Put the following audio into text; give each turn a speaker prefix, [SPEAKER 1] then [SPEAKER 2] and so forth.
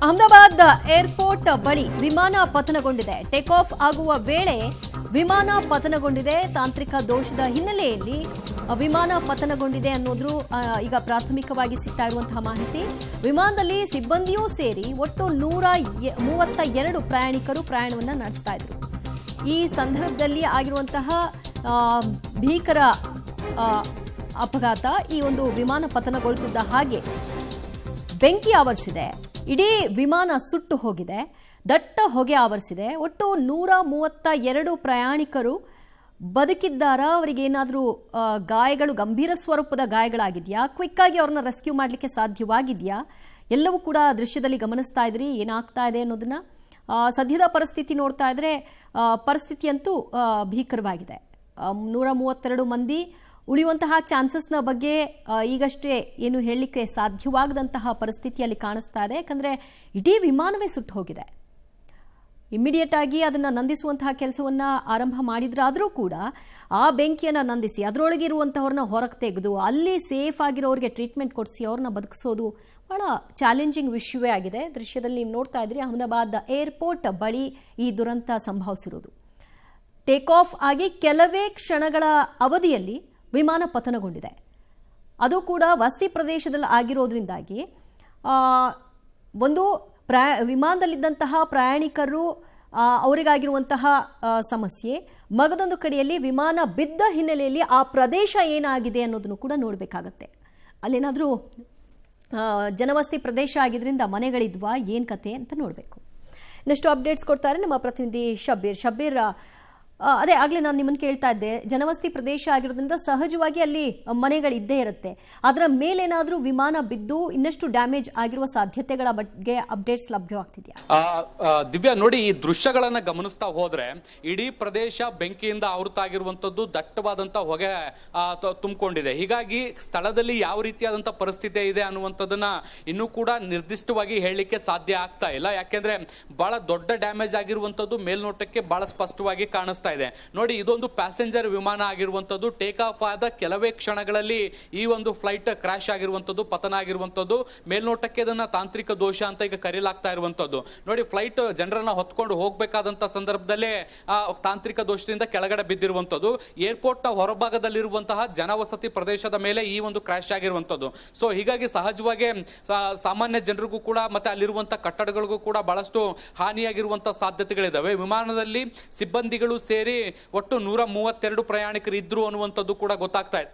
[SPEAKER 1] Ahmedabad airport ಬಳಿ ವಿಮಾನ ಪತನಗೊಂಡಿದೆ. Take off ಆಗುವ ವೇಳೆ ವಿಮಾನ ಪತನಗೊಂಡಿದೆ. ತಾಂತ್ರಿಕ ದೋಷದ ಹಿನ್ನೆಲೆಯಲ್ಲಿ ವಿಮಾನ ಪತನಗೊಂಡಿದೆ ಅನ್ನೋದು ಈಗ ಪ್ರಾಥಮಿಕವಾಗಿ ಸಿಗ್ತಾ ಇರುವಂತಹ ಮಾಹಿತಿ. ವಿಮಾನದಲ್ಲಿ ಸಿಬ್ಬಂದಿಯೂ ಸೇರಿ ಒಟ್ಟು 132 ಪ್ರಯಾಣಿಕರು ಪ್ರಯಾಣವನ್ನು ನಡೆಸ್ತಾ ಇದ್ರು. ಈ ಸಂದರ್ಭದಲ್ಲಿ ಆಗಿರುವಂತಹ ಭೀಕರ ಅಪಘಾತ, ಈ ಒಂದು ವಿಮಾನ ಪತನಗೊಳ್ಳುತ್ತಿದ್ದ ಹಾಗೆ ಬೆಂಕಿ ಆವರಿಸಿದೆ. ಇಡೀ ವಿಮಾನ ಸುಟ್ಟು ಹೋಗಿದೆ. ದಟ್ಟ ಹೊಗೆ ಆವರಿಸಿದೆ. ಒಟ್ಟು 132 ಪ್ರಯಾಣಿಕರು ಬದುಕಿದ್ದಾರಾ? ಅವರಿಗೆ ಏನಾದರೂ ಗಾಯಗಳು, ಗಂಭೀರ ಸ್ವರೂಪದ ಗಾಯಗಳಾಗಿದೆಯಾ? ಕ್ವಿಕ್ ಆಗಿ ಅವ್ರನ್ನ ರೆಸ್ಕ್ಯೂ ಮಾಡಲಿಕ್ಕೆ ಸಾಧ್ಯವಾಗಿದೆಯಾ? ಎಲ್ಲವೂ ಕೂಡ ದೃಶ್ಯದಲ್ಲಿ ಗಮನಿಸ್ತಾ ಇದ್ರಿ ಏನಾಗ್ತಾ ಇದೆ ಅನ್ನೋದನ್ನ. ಸದ್ಯದ ಪರಿಸ್ಥಿತಿ ನೋಡ್ತಾ ಇದ್ರೆ ಪರಿಸ್ಥಿತಿಯಂತೂ ಭೀಕರವಾಗಿದೆ. 132 ಮಂದಿ ಉಳಿಯುವಂತಹ ಚಾನ್ಸಸ್ನ ಬಗ್ಗೆ ಈಗಷ್ಟೇ ಏನು ಹೇಳಲಿಕ್ಕೆ ಸಾಧ್ಯವಾಗದಂತಹ ಪರಿಸ್ಥಿತಿಯಲ್ಲಿ ಕಾಣಿಸ್ತಾ ಇದೆ. ಯಾಕಂದರೆ ಇಡೀ ವಿಮಾನವೇ ಸುಟ್ಟು ಹೋಗಿದೆ. ಇಮ್ಮಿಡಿಯೇಟ್ ಆಗಿ ಅದನ್ನು ನಂದಿಸುವಂತಹ ಕೆಲಸವನ್ನು ಆರಂಭ ಮಾಡಿದ್ರಾದರೂ ಕೂಡ ಆ ಬೆಂಕಿಯನ್ನು ನಂದಿಸಿ ಅದರೊಳಗೆ ಇರುವಂತಹವ್ರನ್ನ ಹೊರಗೆ ತೆಗೆದು ಅಲ್ಲಿ ಸೇಫ್ ಆಗಿರೋರಿಗೆ ಟ್ರೀಟ್ಮೆಂಟ್ ಕೊಡಿಸಿ ಅವ್ರನ್ನ ಬದುಕಿಸೋದು ಬಹಳ ಚಾಲೆಂಜಿಂಗ್ ವಿಷಯವೇ ಆಗಿದೆ. ದೃಶ್ಯದಲ್ಲಿ ನೀವು ನೋಡ್ತಾ ಇದ್ರಿ, ಅಹಮದಾಬಾದ್ ಏರ್ಪೋರ್ಟ್ ಬಳಿ ಈ ದುರಂತ ಸಂಭವಿಸಿರೋದು. ಟೇಕ್ ಆಫ್ ಆಗಿ ಕೆಲವೇ ಕ್ಷಣಗಳ ಅವಧಿಯಲ್ಲಿ ವಿಮಾನ ಪತನಗೊಂಡಿದೆ. ಅದು ಕೂಡ ವಸತಿ ಪ್ರದೇಶದಲ್ಲಿ ಆಗಿರೋದ್ರಿಂದಾಗಿ ಒಂದು ವಿಮಾನದಲ್ಲಿದ್ದಂತಹ ಪ್ರಯಾಣಿಕರು ಅವರಿಗಾಗಿರುವಂತಹ ಸಮಸ್ಯೆ, ಮಗದೊಂದು ಕಡೆಯಲ್ಲಿ ವಿಮಾನ ಬಿದ್ದ ಹಿನ್ನೆಲೆಯಲ್ಲಿ ಆ ಪ್ರದೇಶ ಏನಾಗಿದೆ ಅನ್ನೋದನ್ನು ಕೂಡ ನೋಡಬೇಕಾಗತ್ತೆ. ಅಲ್ಲೇನಾದರೂ ಜನವಸತಿ ಪ್ರದೇಶ ಆಗಿದ್ರಿಂದ ಮನೆಗಳಿದ್ವಾ, ಏನು ಕತೆ ಅಂತ ನೋಡಬೇಕು. ಇನ್ನಷ್ಟು ಅಪ್ಡೇಟ್ಸ್ ಕೊಡ್ತಾರೆ ನಮ್ಮ ಪ್ರತಿನಿಧಿ ಶಬ್ಬೀರ್. ಅದೇ ಆಗಲೇ ನಾನು ನಿಮ್ಮನ್ನು ಕೇಳ್ತಾ ಇದ್ದೆ, ಜನವಸತಿ ಪ್ರದೇಶ ಆಗಿರೋದ್ರಿಂದ ಸಹಜವಾಗಿ ಅಲ್ಲಿ ಮನೆಗಳಿದ್ದೇ ಇರುತ್ತೆ. ಅದರ ಮೇಲೇನಾದರೂ ವಿಮಾನ ಬಿದ್ದು ಇನ್ನಷ್ಟು ಡ್ಯಾಮೇಜ್ ಆಗಿರುವ ಸಾಧ್ಯತೆಗಳ ಬಗ್ಗೆ ಅಪ್ಡೇಟ್ಸ್ ಲಭ್ಯವಾಗ್ತಿದೆಯಾ?
[SPEAKER 2] ದಿವ್ಯಾ, ನೋಡಿ, ಈ ದೃಶ್ಯಗಳನ್ನ ಗಮನಿಸ್ತಾ ಹೋದ್ರೆ ಇಡೀ ಪ್ರದೇಶ ಬೆಂಕಿಯಿಂದ ಆವೃತ್ತಾಗಿರುವಂತದ್ದು, ದಟ್ಟವಾದಂತ ಹೊಗೆ ತುಂಬಿಕೊಂಡಿದೆ. ಹೀಗಾಗಿ ಸ್ಥಳದಲ್ಲಿ ಯಾವ ರೀತಿಯಾದಂತಹ ಪರಿಸ್ಥಿತಿ ಇದೆ ಅನ್ನುವಂಥದ್ದನ್ನ ಇನ್ನೂ ಕೂಡ ನಿರ್ದಿಷ್ಟವಾಗಿ ಹೇಳಲಿಕ್ಕೆ ಸಾಧ್ಯ ಆಗ್ತಾ ಇಲ್ಲ. ಯಾಕೆಂದ್ರೆ ಬಹಳ ದೊಡ್ಡ ಡ್ಯಾಮೇಜ್ ಆಗಿರುವಂತದ್ದು ಮೇಲ್ನೋಟಕ್ಕೆ ಬಹಳ ಸ್ಪಷ್ಟವಾಗಿ ಕಾಣಿಸ್ತಾ ಇದೆ. ನೋಡಿ, ಇದೊಂದು ಪ್ಯಾಸೆಂಜರ್ ವಿಮಾನ ಆಗಿರುವಂತದ್ದು. ಟೇಕ್ ಆಫ್ ಆದ ಕೆಲವೇ ಕ್ಷಣಗಳಲ್ಲಿ ಈ ಒಂದು ಫ್ಲೈಟ್ ಕ್ರಾಶ್ ಆಗಿರುವಂತದ್ದು, ಪತನ ಆಗಿರುವಂತದ್ದು. ಮೇಲ್ನೋಟಕ್ಕೆ ಇದನ್ನ ತಾಂತ್ರಿಕ ದೋಷ ಅಂತ ಈಗ ಕರೆಯಲಾಗ್ತಾ ಇರುವಂತದ್ದು. ನೋಡಿ, ಫ್ಲೈಟ್ ಜನರನ್ನ ಹೊತ್ಕೊಂಡು ಹೋಗ್ಬೇಕಾದಂತ ಸಂದರ್ಭದಲ್ಲೇ ತಾಂತ್ರಿಕ ದೋಷದಿಂದ ಕೆಳಗಡೆ ಬಿದ್ದಿರುವಂತದ್ದು. ಏರ್ಪೋರ್ಟ್ ನ ಹೊರಭಾಗದಲ್ಲಿರುವಂತಹ ಜನವಸತಿ ಪ್ರದೇಶದ ಮೇಲೆ ಈ ಒಂದು ಕ್ರಾಶ್ ಆಗಿರುವಂತದ್ದು. ಸೊ ಹೀಗಾಗಿ ಸಹಜವಾಗಿ ಸಾಮಾನ್ಯ ಜನರಿಗೂ ಕೂಡ ಮತ್ತೆ ಅಲ್ಲಿರುವಂತಹ ಕಟ್ಟಡಗಳಿಗೂ ಕೂಡ ಬಹಳಷ್ಟು ಹಾನಿಯಾಗಿರುವಂತಹ ಸಾಧ್ಯತೆಗಳಿದಾವೆ. ವಿಮಾನದಲ್ಲಿ ಸಿಬ್ಬಂದಿಗಳು ಸೇರಿ ಒಟ್ಟು 132 ಪ್ರಯಾಣಿಕರು ಇದ್ರು ಅನ್ನುವಂಥದ್ದು ಕೂಡ ಗೊತ್ತಾಗ್ತಾ ಇದೆ.